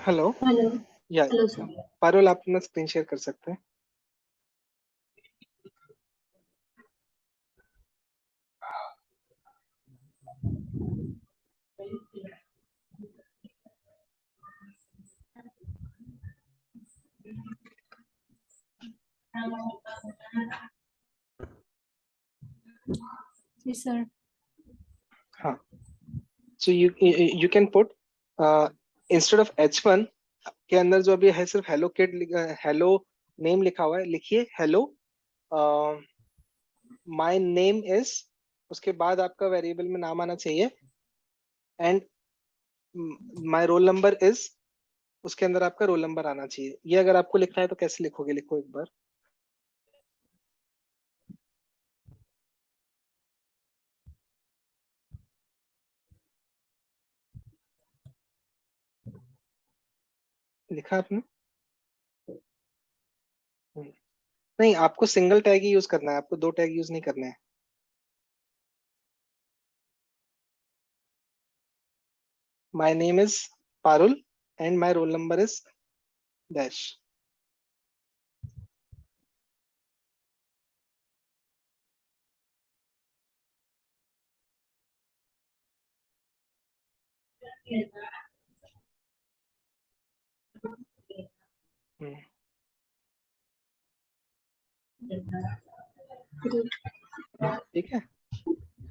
Hello. Hello. या hello sir. Parul, आप अपना स्क्रीन शेयर कर सकते हैं? जी सर। हाँ, सो you can put instead of H1 के अंदर जो अभी है सिर्फ हेलो किड, हेलो नेम लिखा हुआ है, लिखिए हेलो माय नेम इज, उसके बाद आपका वेरिएबल में नाम आना चाहिए, and my roll number is, उसके अंदर आपका रोल नंबर आना चाहिए। ये अगर आपको लिखना है तो कैसे लिखोगे, लिखो एक बार। लिखा आपने? हम्म। नहीं, आपको सिंगल टैग ही यूज करना है, आपको दो टैग यूज नहीं करने हैं। My name is Parul and my roll number is dash. ठीक है,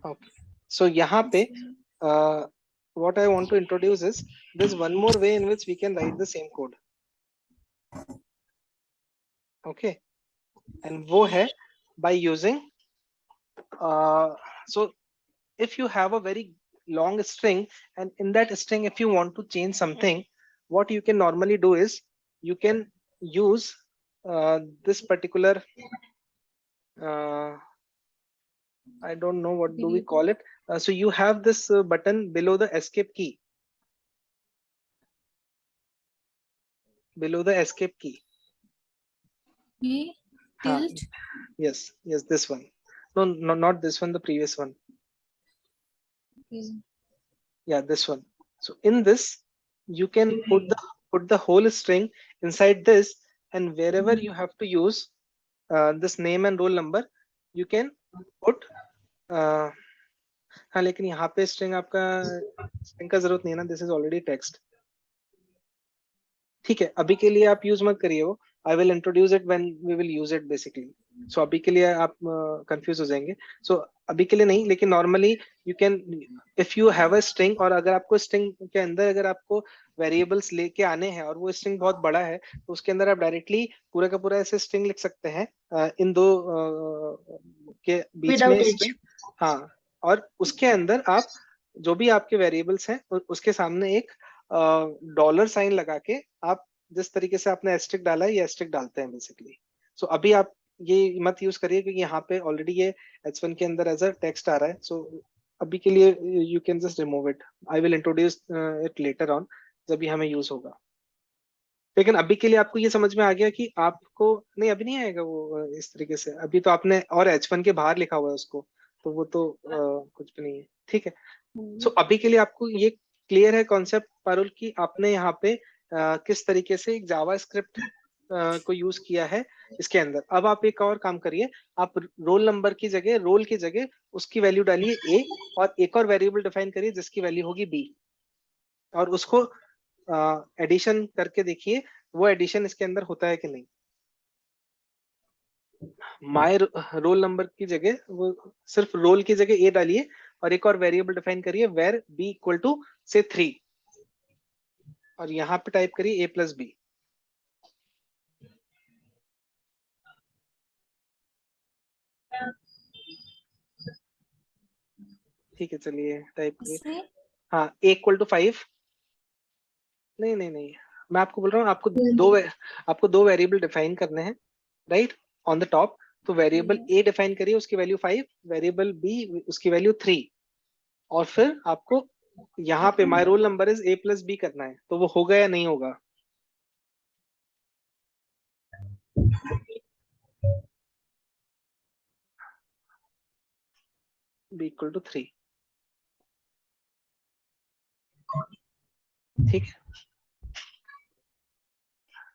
ओके। सो यहाँ पे what I want to introduce is there's one more way in which we can write the same code. Okay, and वो है by using so if you have a very long string, and in that string if you want to change something, what you can normally do is you can use this particular uh, I don't know what do we call it. So you have this button below the escape key, below the escape key. ये हाँ, tilt. yes, yes, this one. No, no, not this one, the previous one. Yeah, this one. So in this, you can put the whole string inside this, and wherever you have to use this name and roll number, you can put. Uh, हाँ, लेकिन यहाँ पे string आपका string का जरूरत नहीं है ना, this is already text. ठीक है, अभी के लिए आप यूज मत करिए वो। I will introduce it when we will use it basically. So अभी के लिए आप कंफ्यूज हो जाएंगे। सो अभी के लिए नहीं, लेकिन normally you can, if you have a string और अगर आपको स्ट्रिंग के अंदर अगर आपको वेरिएबल्स लेके आने हैं और वो स्ट्रिंग बहुत बड़ा है, तो उसके अंदर आप डायरेक्टली पूरा का पूरा ऐसे स्ट्रिंग लिख सकते हैं इन दो के बीच विदाउट में एज। स्ट्रिंग। हाँ, और उसके अंदर आप जो भी आपके वेरिएबल्स हैं उसके सामने एक डॉलर साइन लगा के आप जिस तरीके से आपने एस्ट्रिक डाला है ये एस्ट्रिक डालते हैं बेसिकली। सो अभी आप ये मत यूज करिए क्योंकि यहाँ पे ऑलरेडी ये H1 के अंदर एज अ टेक्स्ट आ रहा है। सो अभी के लिए you can just remove it. I will introduce it later on जब ये हमें यूज होगा। लेकिन अभी के लिए आपको ये समझ में आ गया कि आपको, नहीं अभी नहीं आएगा वो इस तरीके से। अभी तो आपने और H1 के बाहर लिखा हुआ है उसको, तो वो तो कुछ भी नहीं है। ठीक है, सो अभी के लिए आपको ये क्लियर है कॉन्सेप्ट पारुल की आपने यहाँ पे किस तरीके से एक जावा स्क्रिप्ट को यूज किया है इसके अंदर। अब आप एक और काम करिए, आप रोल नंबर की जगह, रोल की जगह उसकी वैल्यू डालिए ए, और एक और वेरिएबल डिफाइन करिए जिसकी वैल्यू होगी बी, और उसको एडिशन करके देखिए वो एडिशन इसके अंदर होता है कि नहीं। माय रोल नंबर की जगह वो सिर्फ रोल की जगह ए डालिए, और एक और वेरिएबल डिफाइन करिए वेर बी इक्वल टू से 3, और यहाँ पे टाइप करिए A+B। ठीक है, चलिए टाइप करिए। इससे हाँ, A = 5। नहीं नहीं नहीं, मैं आपको बोल रहा हूँ आपको दो वेरिएबल डिफाइन करने हैं, राइट, ऑन द टॉप। तो वेरिएबल ए डिफाइन करिए, उसकी वैल्यू 5, वेरिएबल बी उसकी वैल्यू 3, और फिर आपको यहाँ पे my role number is A+B करना है। तो वो होगा या नहीं होगा? B = 3। ठीक है,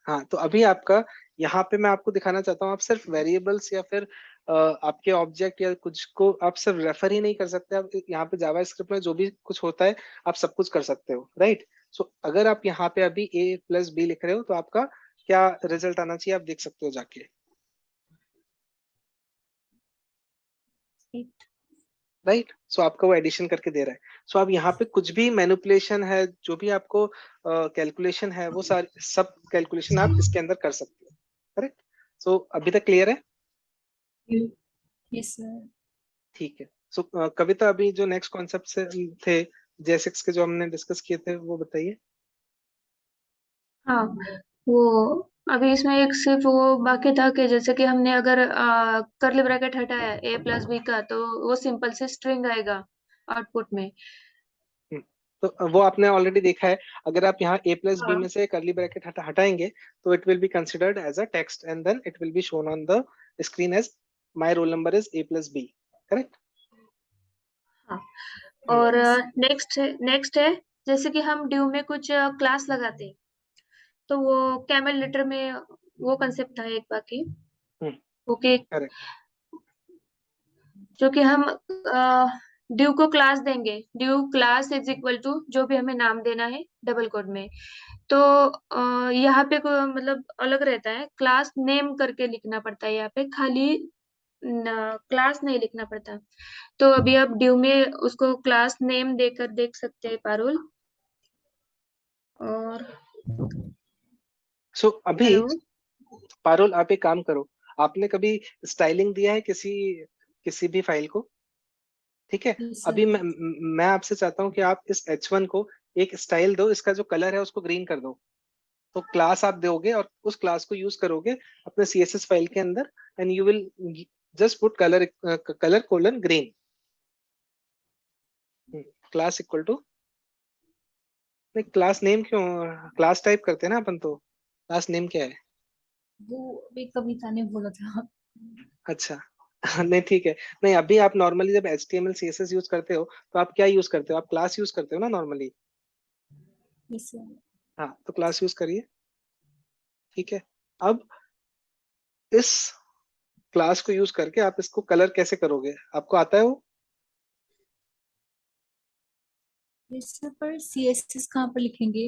हाँ, तो अभी आपका यहाँ पे मैं आपको दिखाना चाहता हूँ, आप सिर्फ वेरिएबल्स या फिर आपके ऑब्जेक्ट या कुछ को आप सिर्फ रेफर ही नहीं कर सकते, आप यहाँ पे जावास्क्रिप्ट में जो भी कुछ होता है आप सब कुछ कर सकते हो, राइट। सो अगर आप यहाँ पे अभी a प्लस बी लिख रहे हो तो आपका क्या रिजल्ट आना चाहिए, आप देख सकते हो जाके, राइट। सो आपका वो एडिशन करके दे रहा है। सो आप यहाँ पे कुछ भी मैनिपुलेशन है, जो भी आपको कैलकुलेशन है, वो सारी सब कैलकुलेशन आप इसके अंदर कर सकते हो, करेक्ट। सो अभी तक क्लियर है? Yes sir. ठीक है। सो कविता, अभी जो नेक्स्ट कॉन्सेप्ट से थे जेएसएक्स के जो हमने डिस्कस किए थे वो बताइए। हाँ, वो अभी इसमें एक सिर्फ वो बाकी था कि जैसे कि हमने अगर करली ब्रैकेट हटाया ए प्लस बी का, तो वो सिंपल से स्ट्रिंग आएगा आउटपुट में। हम्म, तो वो आपने ऑलरेडी देखा है। अगर आप यहाँ a प्लस बी हाँ में से करली ब्रैकेट हटाएंगे तो it will be considered as a text and then it will be shown on the screen as my roll number is a plus B, correct. हाँ। और नेक्स्ट है, जैसे कि हम ड्यू में कुछ क्लास लगाते हैं, तो वो कैमल लेटर में वो कंसेप्ट था एक बाकी। Okay, correct. जो कि हम ड्यू को क्लास देंगे, due class is equal to जो भी हमें नाम देना है डबल कोड में। तो यहाँ पे मतलब अलग रहता है, क्लास नेम करके लिखना पड़ता है, यहाँ पे खाली क्लास नहीं लिखना पड़ता। तो अभी आप ड्यू में उसको क्लास नेम देकर देख सकते हैं पारुल। और सो अभी हेलो। पारुल, आप एक काम करो, आपने कभी स्टाइलिंग दिया है किसी किसी भी फाइल को? ठीक है। यस अभी सर। मैं आपसे चाहता हूँ कि आप इस H1 को एक स्टाइल दो, इसका जो कलर है उसको ग्रीन कर दो। तो क्लास आप दोगे और उस क्लास को यूज करोगे अपने CSS फाइल के अंदर, and you will just put colour colon green, class equal to, नहीं क्लास नेम क्यों, क्लास टाइप करते हैं ना अपन, तो क्लास नेम क्या है? वो अभी कविता ने बोला था। अच्छा। नहीं ठीक है। नहीं, अभी आप नॉर्मली जब HTML CSS यूज करते हो तो आप क्या यूज करते हो, आप क्लास यूज करते हो ना नॉर्मली। Yes sir. हाँ, तो क्लास यूज करिए। ठीक है। अब इस क्लास को यूज करके आप इसको कलर कैसे करोगे, आपको आता है वो? यस सर, पर सीएसएस कहाँ पर लिखेंगे?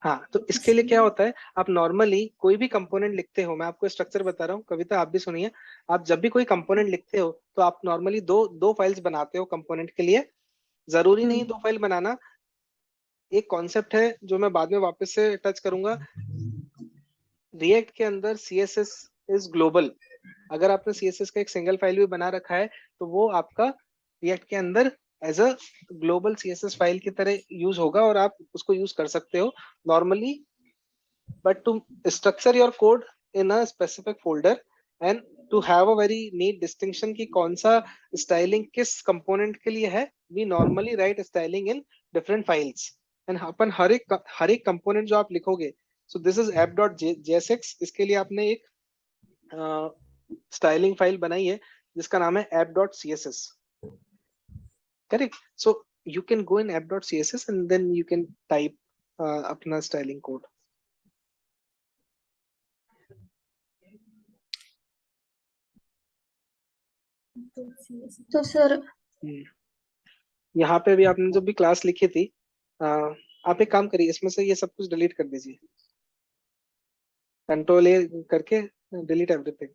हाँ, तो इसके लिए क्या इसमें होता है, आप नॉर्मली कोई भी कंपोनेंट लिखते हो, मैं आपको स्ट्रक्चर बता रहा हूँ, कविता आप भी सुनिए। आप जब भी कोई कंपोनेंट लिखते हो तो आप नॉर्मली दो दो फाइल्स बनाते हो कंपोनेंट के लिए। जरूरी नहीं हम्म। दो फाइल बनाना। एक कॉन्सेप्ट है जो मैं बाद में वापस से टच करूंगा, रिएक्ट के अंदर CSS इज ग्लोबल। अगर आपने CSS का एक सिंगल फाइल भी बना रखा है तो वो आपका रिएक्ट के अंदर as a global CSS file की तरह यूज होगा और आप उसको यूज कर सकते हो normally. but to structure your code in a specific folder and to have a very neat distinction कि कौन सा स्टाइलिंग किस कंपोनेंट के लिए है, we normally write styling in different files and अपन हर एक कंपोनेंट जो आप लिखोगे, so this is app.jsx, इसके लिए आपने एक स्टाइलिंग फाइल बनाई है जिसका नाम है app.css, correct. so you can go in app.css and then you can type अपना स्टाइलिंग कोड। तो सीएसएस तो सर यहाँ पे भी आपने जो भी क्लास लिखी थी, अ, आप एक काम करिए, इसमें से ये सब कुछ डिलीट कर दीजिए, कंट्रोल A करके delete everything.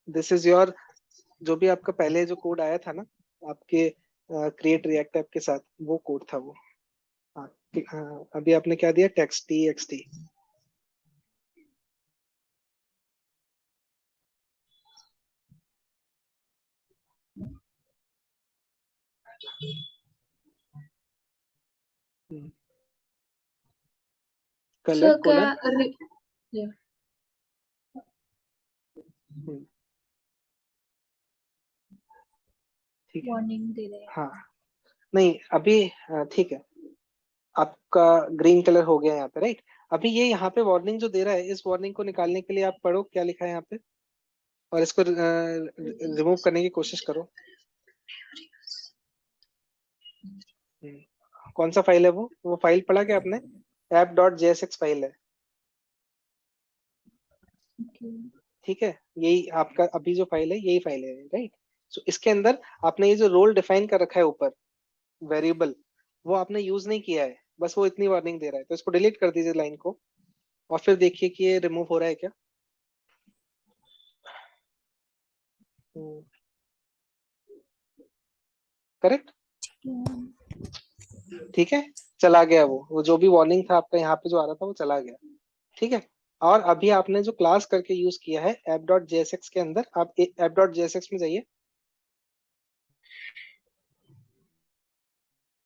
This is your, जो भी आपका पहले जो कोड आया था ना आपके क्रिएट रिएक्ट ऐप के साथ, वो कोड था वो। हाँ, अभी आपने क्या दिया, टेक्स्ट TXT। कलर सर क्या कोलन। ठीक है। वार्निंग दे रहे हैं। हाँ, नहीं अभी ठीक है, आपका ग्रीन कलर हो गया यहाँ पे, राइट। अभी ये यहाँ पे वार्निंग जो दे रहा है, इस वार्निंग को निकालने के लिए आप पढ़ो क्या लिखा है यहाँ पे और इसको रिमूव करने की कोशिश करो। कौन सा फाइल है वो फाइल पढ़ा क्या आपने? app.jsx फाइल है। Okay. ठीक है, यही आपका अभी जो फाइल है यही फाइल है, राइट। सो इसके अंदर आपने ये जो रोल डिफाइन कर रखा है ऊपर वेरिएबल, वो आपने यूज नहीं किया है, बस वो इतनी वार्निंग दे रहा है, तो इसको डिलीट कर दीजिए लाइन को, और फिर देखिए कि ये रिमूव हो रहा है क्या। Correct, Yeah. ठीक है, चला गया वो जो भी वार्निंग था आपका यहाँ पे जो आ रहा था वो चला गया, ठीक है। और अभी आपने जो क्लास करके यूज किया है app.jsx के अंदर, आप app.jsx में जाइए,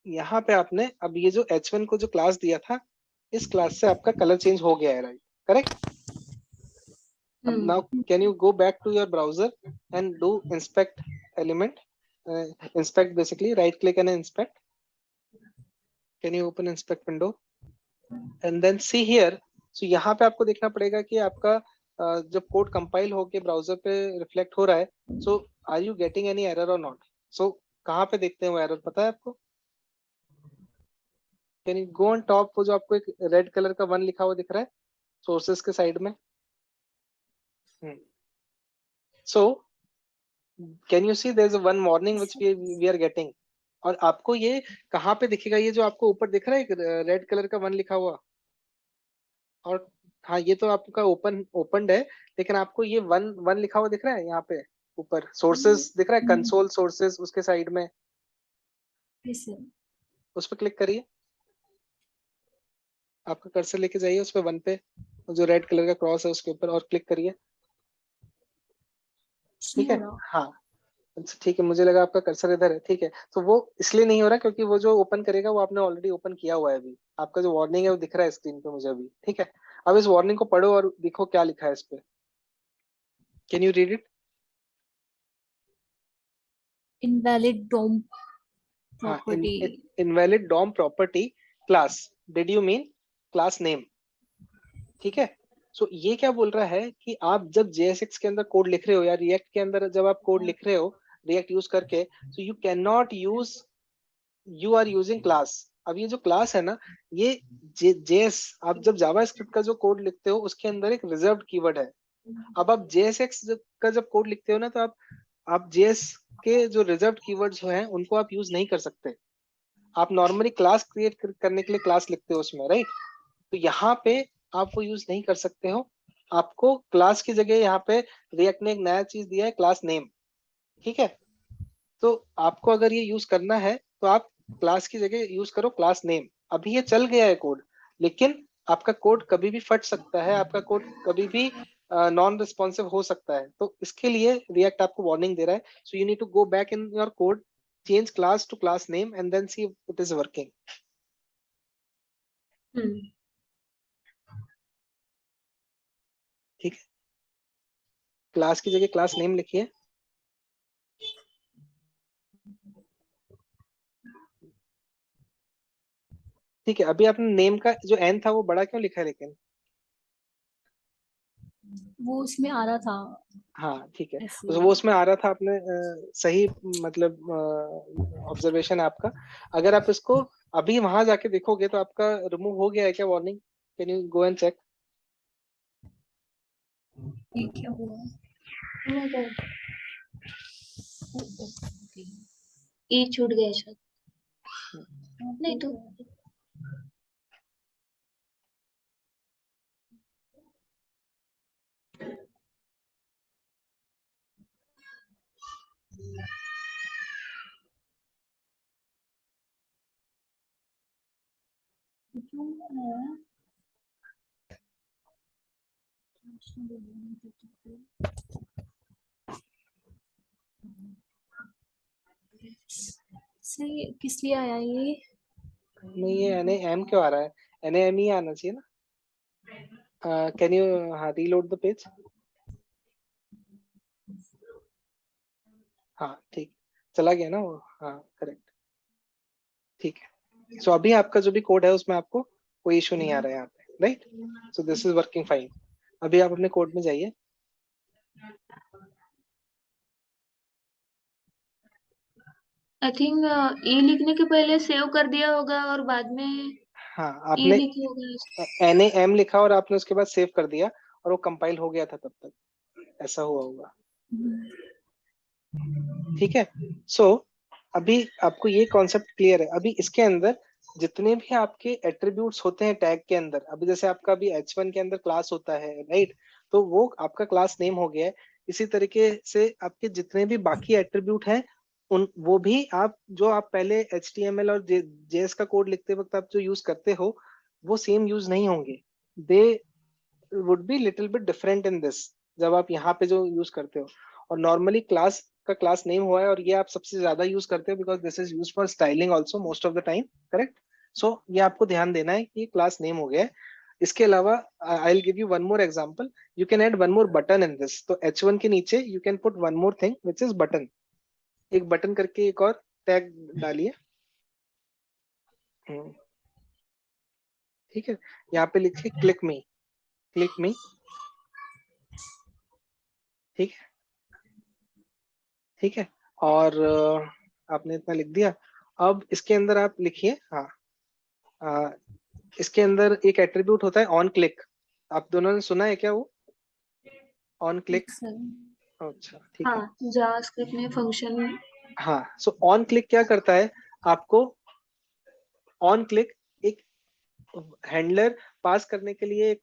यहाँ पे आपने अब ये जो h1 को जो क्लास दिया था, इस क्लास से आपका कलर चेंज हो गया है, राइट, करेक्ट। अब now can you go back to your browser and do inspect element, inspect basically right click and inspect, can you open inspect window and then see here. So यहाँ पे आपको देखना पड़ेगा कि आपका जब कोड कंपाइल होके ब्राउजर पे रिफ्लेक्ट हो रहा है, so are you getting any error or not. So कहाँ पे देखते हैं वो एरर, पता है आपको? Can you go on top, वो जो आपको एक रेड कलर का 1 लिखा हुआ दिख रहा है सोर्सेस के साइड में, so can you see there is one warning which we are getting. और आपको ये कहाँ पे दिखेगा, ये जो आपको ऊपर दिख रहा है एक रेड कलर का 1 लिखा हुआ, और हाँ ये तो आपका ओपन है, लेकिन आपको ये 1 लिखा हुआ दिख रहा है यहाँ पे ऊपर, सोर्सेस दिख रहा है, कंसोल सोर्सेस उसके साइड में, Yes, sir. उस पर क्लिक करिए, आपका कर्सर लेके जाइए उस पे 1 पे, जो रेड कलर का क्रॉस है उसके ऊपर, और क्लिक करिए, ठीक है। हाँ अच्छा, ठीक है, मुझे लगा आपका कर्सर इधर है, ठीक है। तो वो इसलिए नहीं हो रहा क्योंकि वो जो ओपन करेगा वो आपने ऑलरेडी ओपन किया हुआ है अभी, आपका जो वार्निंग है वो दिख रहा है स्क्रीन पे मुझे अभी, ठीक है। अब इस वार्निंग को पढ़ो और देखो क्या लिखा है इस पे, can you read it? Invalid DOM हाँ, property. Invalid DOM property class, did you mean class name, ठीक है। सो ये क्या बोल रहा है कि आप जब JSX के अंदर कोड लिख रहे हो या रिएक्ट के अंदर जब आप कोड लिख रहे हो रिएक्ट यूज करके, so you can not use, you are using class. अब ये जो क्लास है ना, ये जेएस, आप जब जावा स्क्रिप्ट का जो कोड लिखते हो उसके अंदर एक रिजर्व्ड कीवर्ड है। अब आप JSX का जब कोड लिखते हो ना, तो आप JS के जो रिजर्व्ड कीवर्ड्स जो हैं उनको आप यूज नहीं कर सकते। आप नॉर्मली क्लास क्रिएट करने के लिए क्लास लिखते हो उसमें, राइट। तो यहाँ पे आप वो यूज नहीं कर सकते हो, आपको क्लास की जगह यहाँ पे रिएक्ट ने एक नया चीज दिया है, क्लास नेम, ठीक है। तो आपको अगर ये यूज करना है तो आप क्लास की जगह यूज करो क्लास नेम। अभी ये चल गया है कोड, लेकिन आपका कोड कभी भी फट सकता है, आपका कोड कभी भी नॉन रिस्पॉन्सिव हो सकता है, तो इसके लिए रिएक्ट आपको वार्निंग दे रहा है। So you need to go back in your code, change class to class name and then see it is working. ठीक है, क्लास की जगह क्लास नेम लिखिए, ठीक है। अभी आपने नेम का जो एन था वो बड़ा क्यों लिखा है लेकिन? वो उसमें आ रहा था हाँ ठीक है, ऐसे। तो वो उसमें आ रहा था, आपने सही मतलब ऑब्जर्वेशन है आपका। अगर आप इसको अभी वहां जाके देखोगे तो आपका रिमूव हो गया है क्या warning? Can you go and check? ये क्या हुआ? ई छूट गया शायद, नहीं तो क्यों है? सही किस लिए आया ये? नहीं, ये NAM क्यों आ रहा है? NAM ही आना चाहिए ना। कैन यू हाँ रीलोड द पेज? हाँ ठीक, चला गया ना वो, हाँ करेक्ट, ठीक है। सो अभी आपका जो भी कोड है उसमें आपको कोई इशू नहीं आ रहा है यहाँ पे, right. So this is working fine. अभी आप अपने कोड में जाइए, आई थिंक ई लिखने के पहले सेव कर दिया होगा और बाद में हाँ ई आपने लिखा होगा। NAM लिखा और आपने उसके बाद सेव कर दिया, और वो कंपाइल हो गया था तब तक, ऐसा हुआ होगा। ठीक है। सो अभी आपको ये कॉन्सेप्ट क्लियर है। अभी इसके अंदर जितने भी आपके एट्रीब्यूट्स होते हैं टैग के अंदर, अभी जैसे आपका अभी H1 के अंदर क्लास होता है, राइट, तो वो आपका क्लास नेम हो गया है। इसी तरीके से आपके जितने भी बाकी एट्रीब्यूट हैं उन वो भी आप जो आप पहले HTML और JS का कोड लिखते वक्त आप जो यूज करते हो वो सेम यूज नहीं होंगे। They would be little bit different in this, जब आप यहाँ पे जो यूज करते हो। और नॉर्मली क्लास का क्लास नेम हुआ है और ये आप सबसे ज्यादा यूज करते हो because this is use for styling also most of the time, correct. So ये आपको ध्यान देना है कि क्लास नेम हो गया है। इसके अलावा I will give you one more example, you can add one more button in this. तो H1 के नीचे you can put one more thing which is button. एक बटन करके एक और टैग डालिए। ठीक है, यहाँ पे लिखिए क्लिक मी, क्लिक मी। ठीक है, ठीक है। और आपने इतना लिख दिया। अब इसके अंदर आप लिखिए, हाँ, इसके अंदर एक एट्रीब्यूट होता है ऑन क्लिक। आप दोनों ने सुना है क्या वो ऑन क्लिक? सर अच्छा, ठीक है। हाँ, जावास्क्रिप्ट में फंक्शन। हाँ, सो ऑन क्लिक क्या करता है, आपको ऑन क्लिक एक हैंडलर पास करने के लिए एक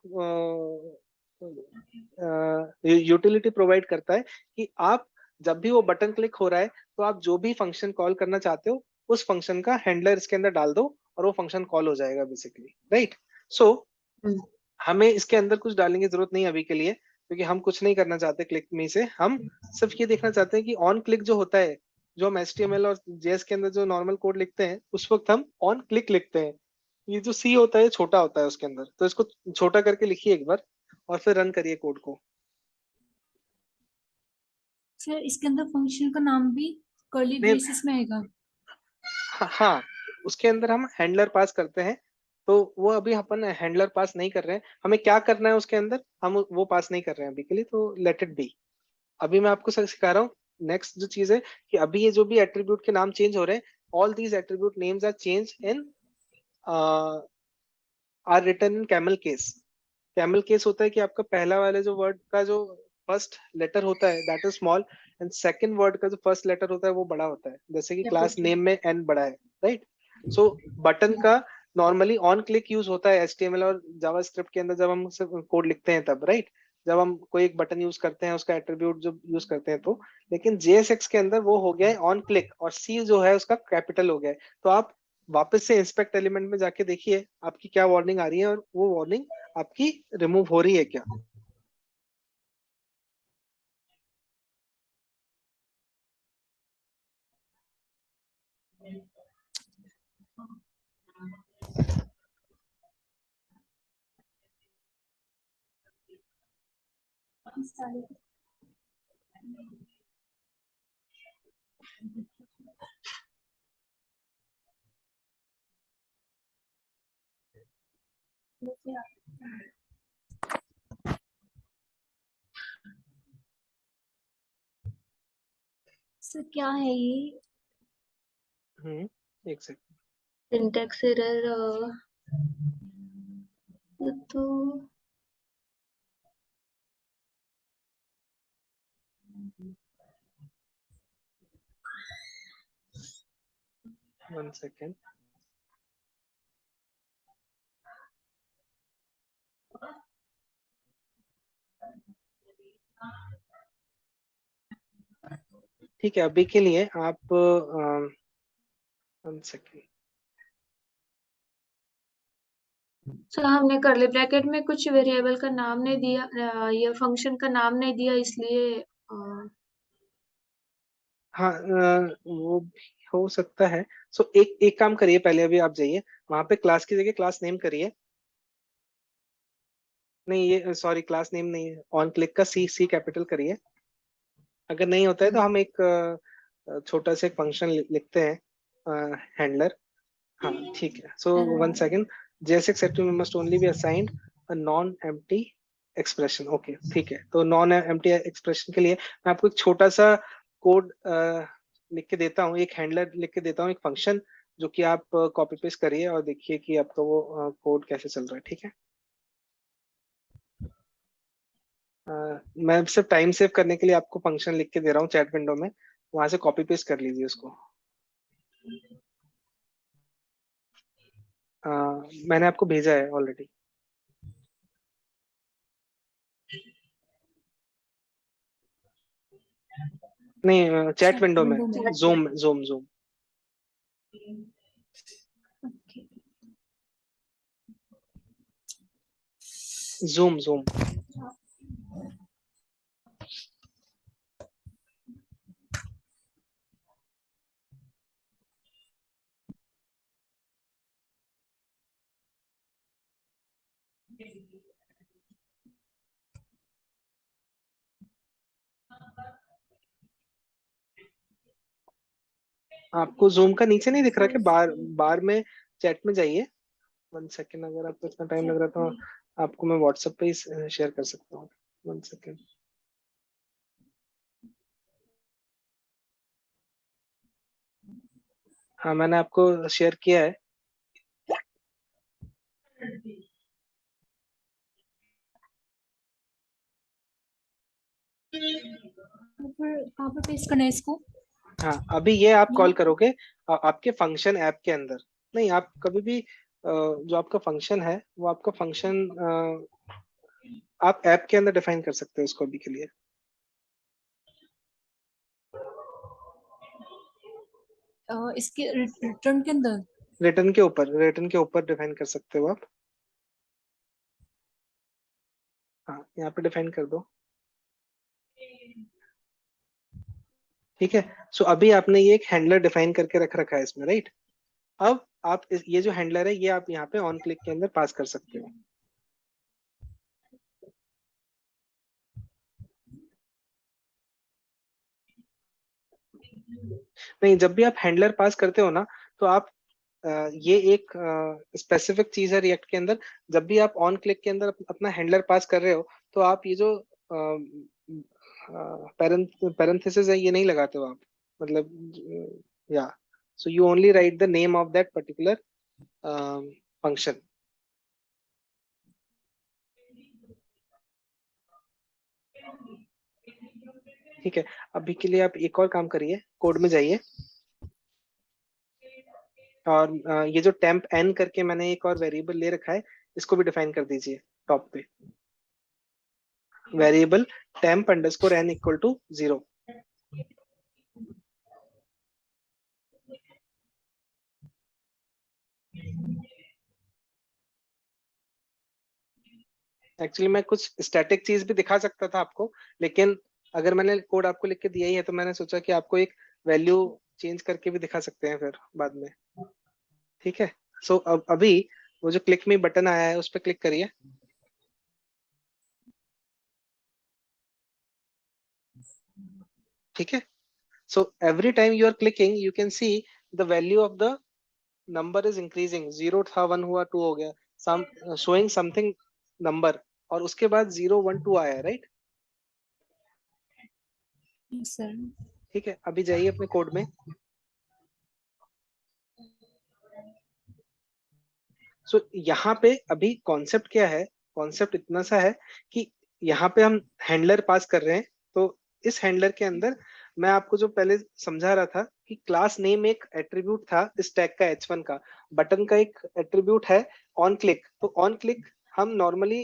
यूटिलिटी प्रोवाइड करता है कि आप जब भी वो बटन क्लिक हो रहा है तो आप जो भी फंक्शन कॉल करना चाहते हो उस फंक्शन का हैंडलर इसके अंदर डाल दो और वो फंक्शन कॉल हो जाएगा बेसिकली, राइट। सो हमें इसके अंदर कुछ डालने की जरूरत नहीं अभी के लिए, क्योंकि हम कुछ नहीं करना चाहते क्लिक मी से। हम सिर्फ ये देखना चाहते हैं कि ऑन क्लिक जो होता है, जो हम HTML और JS के अंदर जो नॉर्मल कोड लिखते हैं उस वक्त हम ऑन क्लिक लिखते हैं। ये जो सी होता है छोटा होता है उसके अंदर, तो इसको छोटा करके लिखिए एक बार और फिर रन करिए कोड को। सर इसके अंदर फंक्शन का नाम भी कर्ली नहीं, ब्रेसेस में आएगा? हाँ, उसके अंदर हम हैंडलर पास करते हैं। तो वो अभी अपन हैंडलर पास नहीं कर रहे हैं, हमें क्या करना है उसके अंदर, हम वो पास नहीं कर रहे हैं अभी के लिए, तो लेट इट बी। अभी मैं आपको सिखा रहा हूँ। नेक्स्ट जो चीज है कि अभी ये जो भी एट्रीब्यूट के नाम चेंज हो रहे हैं, all these attribute names are change in are written in camel case. Camel case होता है कि आपका पहला वाले जो वर्ड का जो फर्स्ट लेटर होता है that is small, and second word का जो फर्स्ट लेटर होता है वो बड़ा होता है, जैसे कि क्लास नेम में एन बड़ा है, राइट। सो बटन का नॉर्मली ऑन क्लिक यूज होता है HTML और जावास्क्रिप्ट के अंदर जब हम कोड लिखते हैं तब, राइट, जब हम कोई एक बटन यूज करते हैं उसका एट्रीब्यूट जो यूज करते हैं तो। लेकिन JSX के अंदर वो हो गया है ऑन क्लिक और सी जो है उसका कैपिटल हो गया है। तो आप वापस से इंस्पेक्ट एलिमेंट में जाके देखिए आपकी क्या वार्निंग आ रही है और वो वार्निंग आपकी रिमूव हो रही है क्या। सर क्या है ये? एक सेकंड। सिंटैक्स एरर तो 1 सेकंड। ठीक है, अभी के लिए आप 1 सेकंड। सर हमने कर्ली ब्रैकेट में कुछ वेरिएबल का नाम नहीं दिया, या फंक्शन का नाम नहीं दिया, इसलिए हाँ, वो भी हो सकता है। सो एक एक काम करिए, पहले अभी आप जाइए वहां पे क्लास की जगह क्लास नेम करिए। नहीं, ये सॉरी, क्लास नेम नहीं है, ऑन क्लिक का सी सी कैपिटल करिए। अगर नहीं होता है तो हम एक छोटा सा फंक्शन लिखते हैं हैंडलर। हाँ, ठीक है। सो 1 second. JSX attribute must only be assigned a non empty expression. Okay, ठीक है। तो नॉन एम्प्टी एक्सप्रेशन के लिए मैं आपको एक छोटा सा कोड लिख के देता हूँ, एक हैंडलर लिख के देता हूँ, एक फंक्शन, जो कि आप कॉपी पेस्ट करिए और देखिए कि आपका वो कोड कैसे चल रहा है, ठीक है। मैं सिर्फ टाइम सेव करने के लिए आपको फंक्शन लिख के दे रहा हूँ चैट विंडो में, वहां से कॉपी पेस्ट कर लीजिए उसको। मैंने आपको भेजा है ऑलरेडी। नहीं, चैट विंडो में, zoom zoom zoom. Okay. Zoom zoom. आपको जूम का नीचे नहीं दिख रहा कि बार बार में चैट में जाइए। 1 सेकेंड, अगर आपको इतना टाइम लग रहा तो आपको मैं व्हाट्सएप पे ही शेयर कर सकता हूँ। 1 सेकेंड। हाँ, मैंने आपको शेयर किया है। कहाँ पर पेस्ट करना है इसको? हाँ, अभी ये आप कॉल करोगे आपके फंक्शन ऐप के अंदर। नहीं, आप कभी भी जो आपका फंक्शन है वो आपका फंक्शन आप ऐप के अंदर डिफाइन कर सकते हो उसको अभी के लिए। इसके रिटर्न के अंदर? रिटर्न के ऊपर डिफाइन कर सकते हो आप। हाँ, यहाँ पे डिफाइन कर दो। ठीक है। सो अभी आपने ये एक हैंडलर डिफाइन करके रख रखा है इसमें, राइट? अब आप ये जो हैंडलर है ये आप यहाँ पे ऑन क्लिक के अंदर पास कर सकते हो। नहीं, जब भी आप हैंडलर पास करते हो ना, तो आप ये एक स्पेसिफिक चीज है रिएक्ट के अंदर। जब भी आप ऑन क्लिक के अंदर अपना हैंडलर पास कर रहे हो, तो आप ये जो पैरेंथेसिस है ये नहीं लगाते हो आप, मतलब या so you only right the name of that particular function. ठीक है। अभी के लिए आप एक और काम करिए, कोड में जाइए और ये जो टेम्प एन करके मैंने एक और वेरिएबल ले रखा है, इसको भी डिफाइन कर दीजिए टॉप पे। Variable temp underscore n equal to 0। Actually मैं कुछ स्टैटिक चीज भी दिखा सकता था आपको, लेकिन अगर मैंने कोड आपको लिख के दिया ही है तो मैंने सोचा कि आपको एक वैल्यू चेंज करके भी दिखा सकते हैं फिर बाद में। ठीक है। सो अब अभी वो जो क्लिक मी बटन आया है उस पर क्लिक करिए। ठीक है। So every time you are clicking you can see the value of the number is increasing. 0 था, 1 हुआ, 2 हो गया, सम शोइंग समथिंग नंबर, और उसके बाद 0 1 2 आया, राइट? सर। ठीक है। अभी जाइए अपने कोड में। सो यहाँ पे अभी कॉन्सेप्ट क्या है? कॉन्सेप्ट इतना सा है कि यहाँ पे हम हैंडलर पास कर रहे हैं। तो इस हैंडलर के अंदर मैं आपको जो पहले समझा रहा था कि क्लास नेम एक एट्रीब्यूट था इस टैग का, h1 का। बटन का एक एट्रीब्यूट है ऑन क्लिक। तो ऑन क्लिक हम नॉर्मली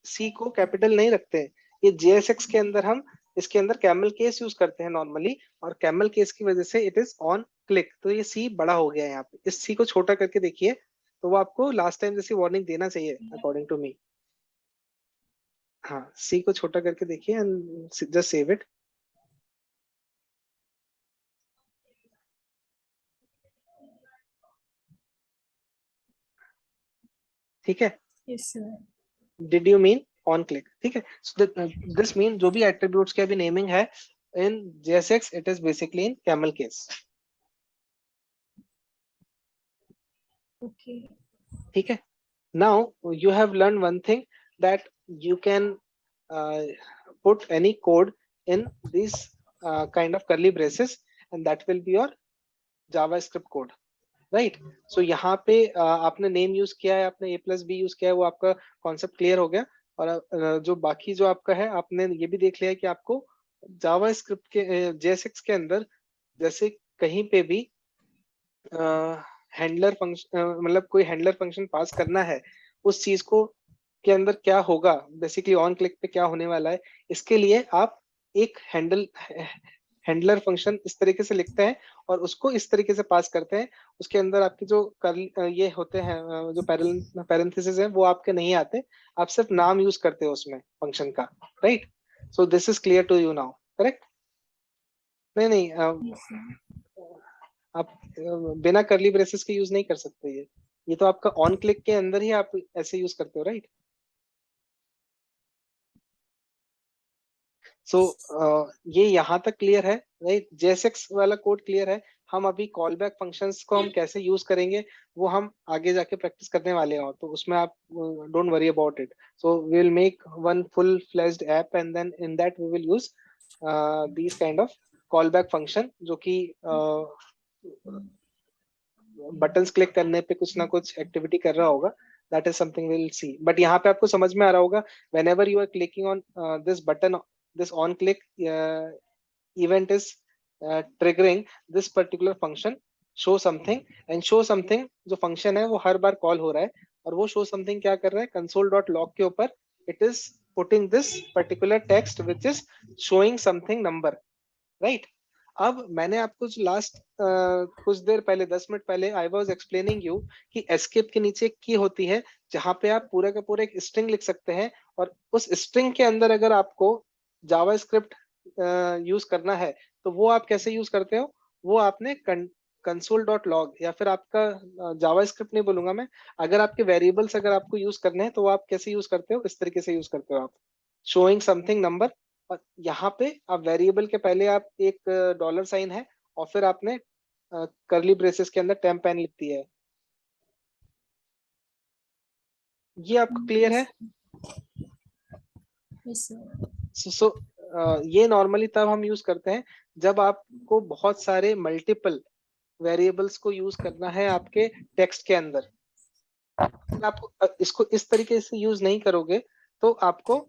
सी को कैपिटल नहीं रखते हैं। ये JSX के अंदर हम इसके अंदर कैमल केस यूज करते हैं नॉर्मली, और कैमल केस की वजह से इट इज ऑन क्लिक। तो ये सी बड़ा हो गया है यहाँ पे। इस सी को छोटा करके देखिए, तो वो आपको लास्ट टाइम जैसी वार्निंग देना चाहिए अकॉर्डिंग टू मी। हाँ, सी को छोटा करके देखिए एंड जस्ट सेव इट। ठीक है। Yes sir. Did you mean on click? ठीक है। सो दिस मीन जो भी एट्रीब्यूट्स की अभी नेमिंग है इन JSX it is basically in camel case. Okay. ठीक है। Now you have learn one thing, that you can put any code in these kind of curly braces, and that will be your JavaScript code, right? So यहाँ पे आपने name use किया है, आपने a+b use किया है, वो आपका कॉन्सेप्ट क्लियर हो गया। और जो बाकी जो आपका है, आपने ये भी देख लिया है कि आपको जावा स्क्रिप्ट के JSX के अंदर जैसे कहीं पे भी हैंडलर फंक्शन, मतलब कोई हैंडलर फंक्शन पास करना है, उस चीज को के अंदर क्या होगा, बेसिकली ऑन क्लिक पे क्या होने वाला है, इसके लिए आप एक हैंडलर फंक्शन इस तरीके से लिखते हैं और उसको इस तरीके से पास करते हैं। उसके अंदर आपके जो ये होते हैं जो पैरेंथेसिस है वो आपके नहीं आते, आप सिर्फ नाम यूज करते हो उसमें फंक्शन का, right? So this is clear to you now, correct? नहीं नहीं, Yes, sir. आप बिना करली ब्रेसेस के यूज नहीं कर सकते ये तो आपका ऑन क्लिक के अंदर ही आप ऐसे यूज करते हो, राइट? सो ये यहाँ तक क्लियर है, राइट? JSX वाला कोड क्लियर है। हम अभी कॉल बैक फंक्शंस को हम कैसे यूज करेंगे वो हम आगे जाके प्रैक्टिस करने वाले हैं, तो उसमें आप don't worry about it. So we will make one full fledged app and then in that we will use these kind of call back function, जो कि बटन्स क्लिक करने पे कुछ ना कुछ एक्टिविटी कर रहा होगा। That is something will see, but यहाँ पे आपको समझ में आ रहा होगा, whenever you are clicking on this button, this on click event is triggering this particular function show something, and show something जो function है वो हर बार कॉल हो रहा है, और वो show something क्या कर रहा है, console.log के ऊपर it is putting this particular text which is showing something number, right? अब मैंने आपको जो लास्ट कुछ देर पहले 10 मिनट पहले आई वाज एक्सप्लेनिंग यू कि एस्केप के नीचे एक की होती है जहां पे आप पूरा का पूरा एक स्ट्रिंग लिख सकते हैं, और उस स्ट्रिंग के अंदर अगर आपको जावा स्क्रिप्ट यूज करना है तो वो आप कैसे यूज करते हो, वो आपने console.log या फिर आपका जावा स्क्रिप्ट नहीं बोलूंगा मैं, अगर आपके वेरिएबल्स अगर आपको यूज करने हैं तो वो आप कैसे यूज करते हो, इस तरीके से यूज करते हो आप, शोइंग समथिंग नंबर, और यहाँ पे आप वेरिएबल के पहले आप एक डॉलर साइन है और फिर आपने करली ब्रेसेस के अंदर टेम्प एन लिख दिया है। ये आपको क्लियर है? Yes, sir. सो ये नॉर्मली तब हम यूज करते हैं जब आपको बहुत सारे मल्टीपल वेरिएबल्स को यूज करना है आपके टेक्स्ट के अंदर। आप इसको इस तरीके से यूज नहीं करोगे तो आपको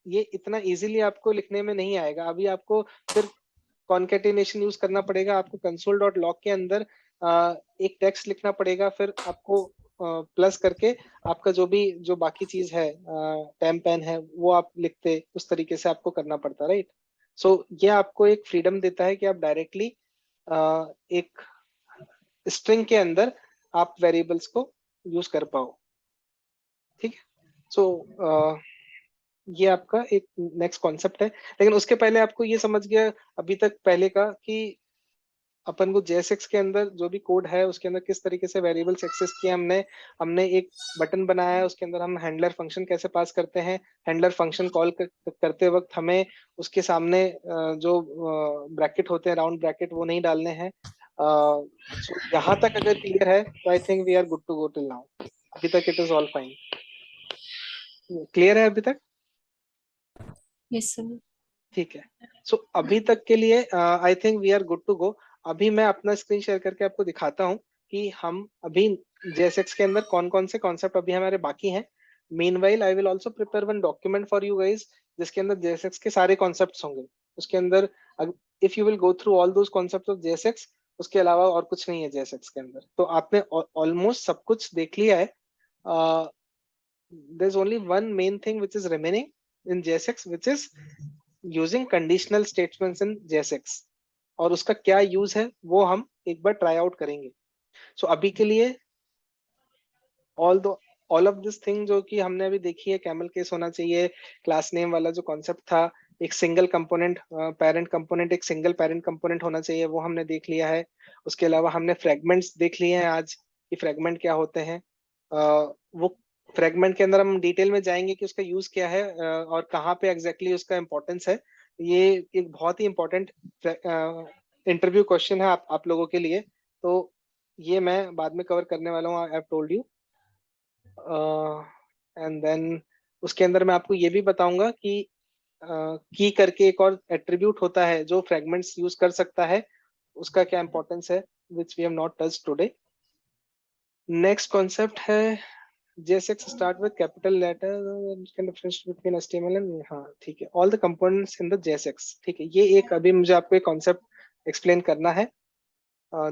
ये इतना इजीली आपको लिखने में नहीं आएगा। अभी आपको फिर कॉन्केटिनेशन यूज करना पड़ेगा, आपको console.log के अंदर एक टेक्स्ट लिखना पड़ेगा, फिर आपको प्लस करके आपका जो बाकी चीज है टेम्प पेन है वो आप लिखते, उस तरीके से आपको करना पड़ता, राइट? सो ये आपको एक फ्रीडम देता है कि आप डायरेक्टली एक स्ट्रिंग के अंदर आप वेरिएबल्स को यूज कर पाओ, ठीक है? सो ये आपका एक नेक्स्ट कॉन्सेप्ट है, लेकिन उसके पहले आपको ये समझ गया अभी तक पहले का कि अपन को JSX के अंदर जो भी कोड है उसके अंदर किस तरीके से वेरिएबल्स एक्सेस किए हमने हमने एक बटन बनाया है, उसके अंदर हम हैंडलर फंक्शन कैसे पास करते हैं, हैंडलर फंक्शन कॉल करते वक्त हमें उसके सामने जो ब्रैकेट होते हैं, राउंड ब्रैकेट, वो नहीं डालने हैं। सो यहाँ तक अगर क्लियर है तो I think we are good to go till now. अभी तक it is all fine, clear है अभी तक? Yes, sir. ठीक है। सो अभी तक के लिए I think we are good to go. अभी मैं अपना स्क्रीन शेयर करके आपको दिखाता हूँ कि हम अभी JSX के अंदर कौन कौन से कॉन्सेप्ट अभी हमारे बाकी हैं। Meanwhile I will also prepare one document for you guys जिसके अंदर JSX के सारे कॉन्सेप्ट्स होंगे। उसके अंदर if you will go through all those concepts of JSX, उसके अलावा और कुछ नहीं है JSX के अंदर, तो आपने ऑलमोस्ट सब कुछ देख लिया है। There is only one main thing which is remaining in JSX which is using conditional statements in JSX, और उसका क्या यूज है वो हम एक बार ट्राई आउट करेंगे। सो अभी के लिए ऑल ऑफ दिस थिंग जो कि हमने अभी देखी है, कैमल केस होना चाहिए, क्लास नेम वाला जो कॉन्सेप्ट था, एक सिंगल कंपोनेंट पेरेंट कंपोनेंट, एक सिंगल पेरेंट कंपोनेंट होना चाहिए, वो हमने देख लिया है। उसके अलावा हमने फ्रेगमेंट्स देख लिए हैं आज कि फ्रेगमेंट क्या होते हैं। वो फ्रेगमेंट के अंदर हम डिटेल में जाएंगे कि उसका यूज क्या है और कहाँ पे एग्जैक्टली उसका इंपॉर्टेंस है। ये एक बहुत ही इंपॉर्टेंट इंटरव्यू क्वेश्चन है आप लोगों के लिए, तो ये मैं बाद में कवर करने वाला हूँ, I have told you. And then उसके अंदर मैं आपको ये भी बताऊंगा कि की करके एक और एट्रीब्यूट होता है जो फ्रेगमेंट्स यूज कर सकता है, उसका क्या इंपॉर्टेंस है, which we have not touched today. Next concept है JSX start with capital letter can difference between HTML and, हाँ ठीक है, all the components in the JSX, ठीक है। ये एक अभी मुझे आपको एक कॉन्सेप्ट एक्सप्लेन करना है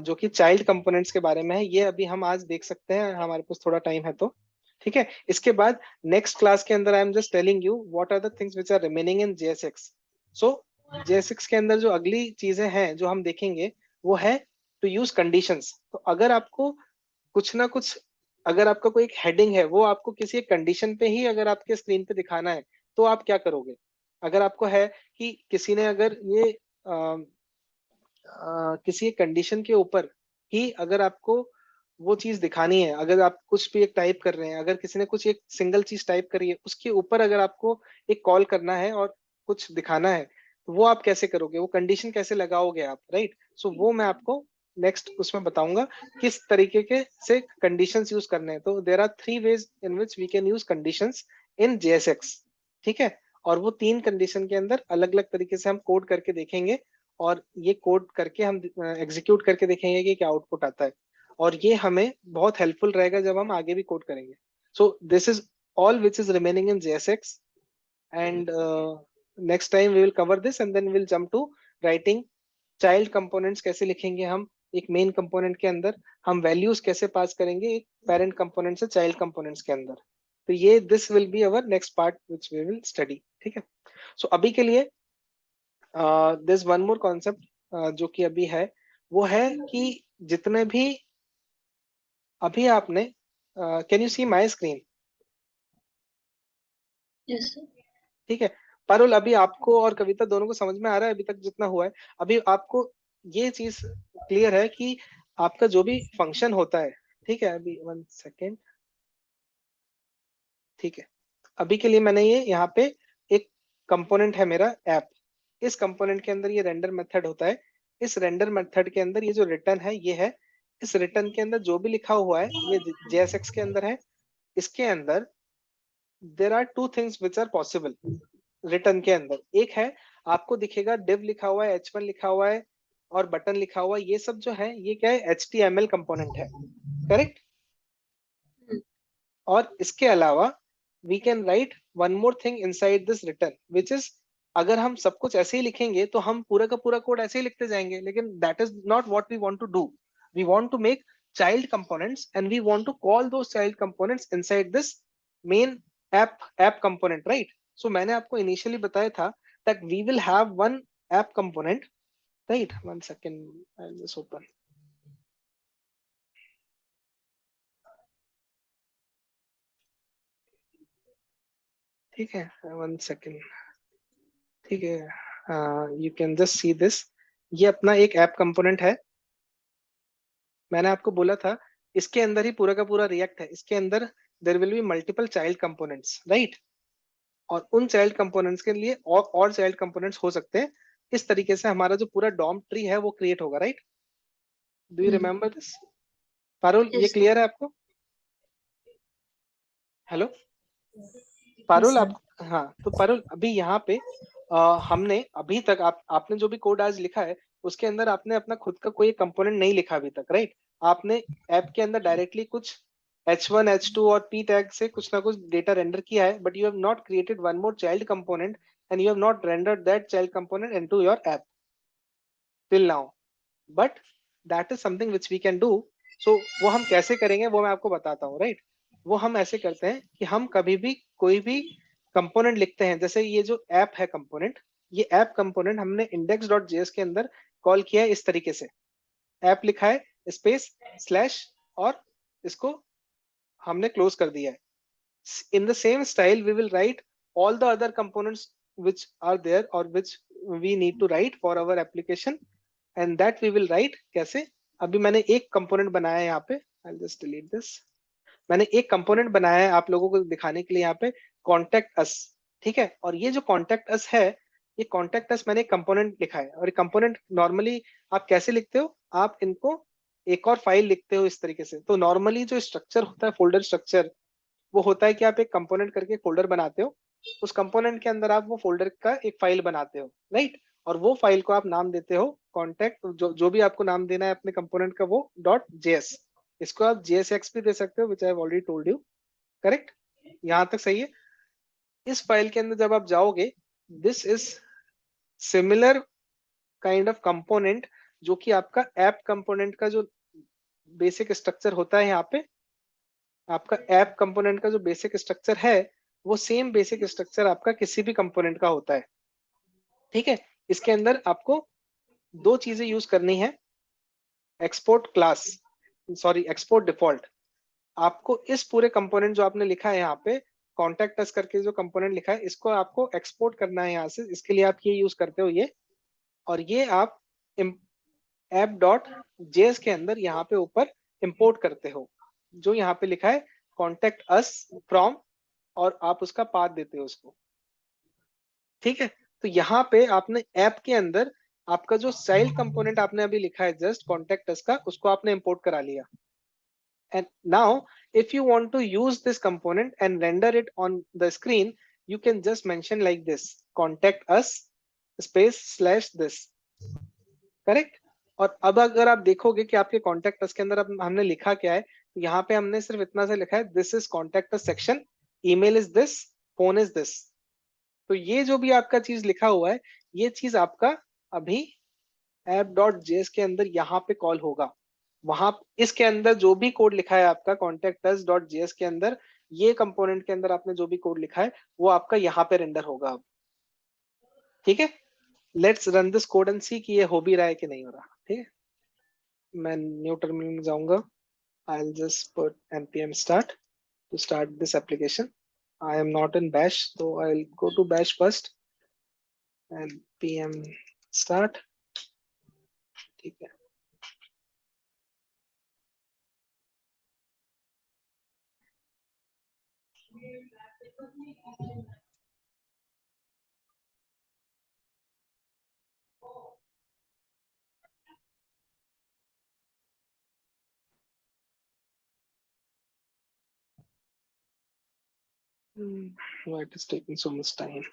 जो कि चाइल्ड कंपोनेंट्स के बारे में है। ये अभी हम आज देख सकते हैं, हमारे पास थोड़ा टाइम है तो, ठीक है। इसके बाद नेक्स्ट क्लास के अंदर I am just telling you what are the things which are remaining in JSX। So JSX के अंदर जो अगली चीजें हैं जो हम देखेंगे वो है टू यूज कंडीशंस। तो अगर आपको कुछ ना कुछ, अगर आपका कोई एक हेडिंग है वो आपको किसी एक कंडीशन पे ही अगर आपके स्क्रीन पे दिखाना है तो आप क्या करोगे? अगर आपको है कि किसी ने अगर ये किसी एक कंडीशन के ऊपर ही अगर आपको वो चीज दिखानी है, अगर आप कुछ भी एक टाइप कर रहे हैं, अगर किसी ने कुछ एक सिंगल चीज टाइप करी है उसके ऊपर अगर आपको एक कॉल करना है और कुछ दिखाना है तो वो आप कैसे करोगे, वो कंडीशन कैसे लगाओगे आप, राइट। सो वो मैं आपको नेक्स्ट उसमें बताऊंगा किस तरीके के से कंडीशंस यूज करने हैं। तो there are 3 ways in which we can use conditions in JSX, ठीक है। और वो 3 कंडीशन के अंदर अलग अलग तरीके से हम कोड करके देखेंगे और ये कोड करके हम एग्जीक्यूट करके देखेंगे कि क्या आउटपुट आता है, और ये हमें बहुत हेल्पफुल रहेगा जब हम आगे भी कोड करेंगे। So this is all which is remaining in JSX and next time we will cover this and then will jump to writing child components. कैसे लिखेंगे हम एक मेन कंपोनेंट के अंदर, हम वैल्यूज कैसे पास करेंगे एक पेरेंट कंपोनेंट से चाइल्ड कंपोनेंट्स के अंदर। तो ये this will be our next part which we will study, ठीक है। सो अभी के लिए दिस वन मोर कॉन्सेप्ट जो कि अभी है वो है कि जितने भी अभी आपने can you see my screen? Yes, sir. ठीक है। पारुल, अभी आपको और कविता दोनों को समझ में आ रहा है अभी तक जितना हुआ है? अभी आपको ये चीज क्लियर है कि आपका जो भी फंक्शन होता है, ठीक है। अभी 1 सेकेंड, ठीक है। अभी के लिए मैंने ये यहाँ पे एक कंपोनेंट है मेरा ऐप, इस कंपोनेंट के अंदर ये रेंडर मेथड होता है। इस रेंडर मेथड के अंदर ये जो रिटर्न है ये है, इस रिटर्न के अंदर जो भी लिखा हुआ है ये JSX के अंदर है। इसके अंदर there are 2 things which are possible return के अंदर। एक है आपको दिखेगा div लिखा हुआ है, h1 लिखा हुआ है और बटन लिखा हुआ है, ये सब जो है ये क्या है, HTML कंपोनेंट है, करेक्ट। और इसके अलावा we can write one more thing inside this return which is, अगर हम सब कुछ ऐसे ही लिखेंगे तो हम पूरा का पूरा कोड ऐसे ही लिखते जाएंगे, लेकिन that is not what we want to do. We want to make child components and we want to call those child components inside this main app component, right. So मैंने आपको इनिशियली बताया था that we will have one app component, right. 1 second, I will just open, ठीक है। 1 second, ठीक है। You can just see this, ये अपना एक ऐप कंपोनेंट है। मैंने आपको बोला था इसके अंदर ही पूरा का पूरा रिएक्ट है, इसके अंदर there will be multiple child components, right. और उन चाइल्ड कंपोनेंट्स के लिए और चाइल्ड कंपोनेंट्स हो सकते हैं। इस तरीके से हमारा जो पूरा डॉम ट्री है वो क्रिएट होगा, right. Do you remember this? Parul, ये Yes, sir. क्लियर है आपको? Hello Yes, Parul, sir. आप, हाँ। तो पारुल अभी यहाँ पे हमने अभी तक आपने जो भी कोड आज लिखा है उसके अंदर आपने अपना खुद का कोई कंपोनेंट नहीं लिखा अभी तक, राइट। आपने ऐप के अंदर डायरेक्टली कुछ h1 h2 और p टैग से कुछ ना कुछ डेटा रेंडर किया है, but you have not created one more child component and you have not rendered that child component into your app till now, but that is something which we can do. So वो हम कैसे करेंगे वो मैं आपको बताता हूँ, right. वो हम ऐसे करते हैं कि हम कभी भी कोई भी कंपोनेंट लिखते हैं, जैसे ये जो ऐप है कंपोनेंट, ये ऐप कंपोनेंट हमने index.js के अंदर कॉल किया है इस तरीके से, ऐप लिखा है स्पेस स्लैश और इसको हमने क्लोज कर दिया है। in the same style we will write all the other components which are there or which we need to write for our application, and that we will write कैसे? अभी मैंने एक कंपोनेंट बनाया है यहाँ पे, I'll just delete this। मैंने एक कंपोनेंट बनाया है आप लोगों को दिखाने के लिए यहाँ पे, कॉन्टेक्ट अस, ठीक है। और ये जो कॉन्टेक्ट अस है, ये कॉन्टेक्ट अस मैंने कंपोनेंट लिखा है। और ये कंपोनेंट नॉर्मली आप कैसे लिखते हो, आप इनको एक और फाइल लिखते हो इस तरीके से। तो नॉर्मली जो स्ट्रक्चर होता है, फोल्डर स्ट्रक्चर, वो होता है कि आप एक कंपोनेंट करके फोल्डर बनाते हो, उस कंपोनेंट के अंदर आप वो फोल्डर का एक फाइल बनाते हो, राइट। और वो फाइल को आप नाम देते हो कॉन्टेक्ट, जो भी आपको नाम देना है अपने कंपोनेंट का वो .js। इसको आप JSX भी दे सकते हो which I have already told you, correct, यहां तक सही है। इस फाइल के अंदर जब आप जाओगे, this is similar kind of component जो कि आपका ऐप कंपोनेंट का जो बेसिक स्ट्रक्चर होता है। यहाँ पे आपका ऐप कंपोनेंट का जो बेसिक स्ट्रक्चर है वो सेम बेसिक स्ट्रक्चर आपका किसी भी कंपोनेंट का होता है। ठीक है, इसके अंदर आपको दो चीजें यूज करनी है, export class, sorry export default. आपको इस पूरे कंपोनेंट जो आपने लिखा है यहाँ पे कॉन्टेक्ट अस करके जो कंपोनेंट लिखा है, इसको आपको एक्सपोर्ट करना है यहाँ से। इसके लिए आप ये यूज करते हो ये, और ये आप ऐप डॉट जेएस के अंदर यहाँ पे ऊपर इंपोर्ट करते हो, जो यहाँ पे लिखा है कॉन्टेक्ट अस फ्रॉम, और आप उसका पाथ देते हो उसको। ठीक है, तो यहाँ पे आपने ऐप के अंदर आपका जो चाइल्ड कंपोनेंट आपने अभी लिखा है जस्ट कॉन्टेक्ट अस का, उसको आपने इंपोर्ट करा लिया। And now, if you want to use this component and render it on the screen, you can just mention like this, contact us space slash this, correct? और अब अगर आप देखोगे कि आपके कॉन्टेक्ट अस के अंदर हमने लिखा क्या है, तो यहाँ पे हमने सिर्फ इतना से लिखा है, this is contact us section, email is this, phone is this. तो ये जो भी आपका चीज लिखा हुआ है, ये चीज आपका अभी app.js के अंदर यहाँ पे कॉल होगा। वहां इसके अंदर जो भी कोड लिखा है आपका contactus.js के अंदर, ये कंपोनेंट के अंदर आपने जो भी कोड लिखा है वो आपका यहाँ पे रेंडर होगा अब। ठीक है, let's run this code and see कि ये हो भी रहा है कि नहीं हो रहा। ठीक है, मैं न्यू टर्मिनल में जाऊंगा, आई will just put npm start to start this application. I am not in bash, so I'll go to bash first, npm start। ठीक है, why it is taking so much time?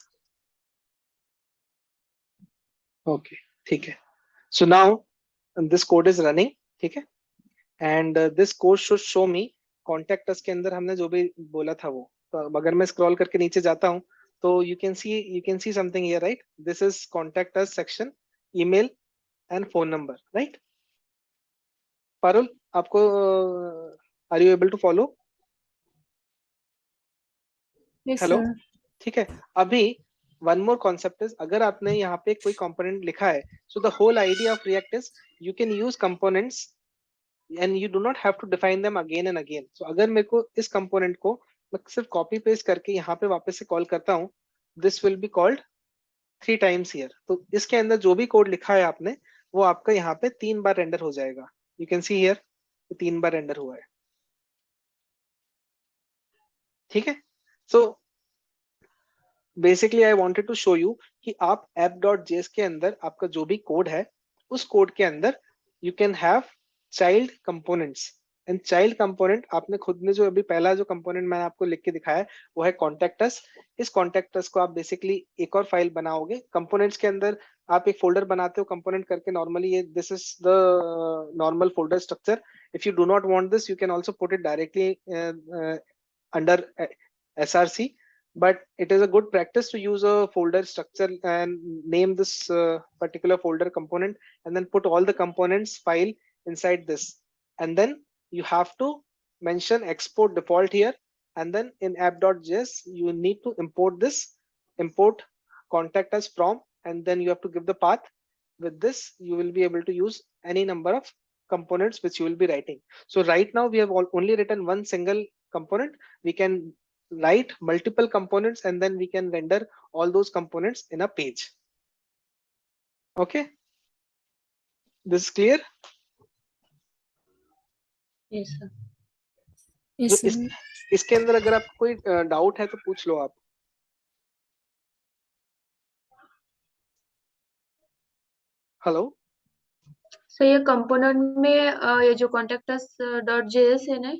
Okay, ठीक है, so now this code is running। ठीक है, and this code should show me contact us के अंदर हमने जो भी बोला था वो। तो अगर मैं स्क्रॉल करके नीचे जाता हूँ तो you can see something here, right? This is contact us section, email and phone number, right? Parul, आपको are you able to follow? Yes, hello, sir. ठीक है। अभी वन मोर कॉन्सेप्ट इज, अगर आपने यहाँ पे कोई कंपोनेंट लिखा है, so the whole idea of React is you can use components and you do not have to define them again and again। so अगर मेरे को इस कंपोनेंट को मैं सिर्फ कॉपी पेस्ट करके यहाँ पे वापस से कॉल करता हूँ, this will be called 3 times here। तो इसके अंदर जो भी कोड लिखा है आपने वो आपका यहाँ पे 3 बार रेंडर हो जाएगा। यू कैन सी हियर 3 बार रेंडर हुआ है। ठीक है, so basically I wanted to show you कि आप app.js के अंदर आपका जो भी कोड है, उस कोड के अंदर you can have child components. And child component आपने खुद ने जो अभी पहला जो कंपोनेंट मैंने आपको लिख के दिखाया है वो है कॉन्टेक्ट अस। इस कॉन्टेक्ट अस को आप बेसिकली एक और फाइल बनाओगे। कंपोनेंट्स के अंदर आप एक फोल्डर बनाते हो कंपोनेंट करके, नॉर्मली ये this is the normal folder structure. If you do not want this you can also put it directly under src, but it is a good practice to use a folder structure and name this particular folder component, and then put all the components file inside this, and then you have to mention export default here, and then in app.js you need to import this, import contact us from, and then you have to give the path. With this you will be able to use any number of components which you will be writing. So right now we have only written one single component. We can write multiple components and then we can render all those components in a page. Okay, this is clear? Yes, sir. Yes, जो sir. इसके अंदर अगर आपको कोई doubt है तो पूछ लो आप। हेलो, So ये कंपोनेंट में ये जो contactus.js है ना,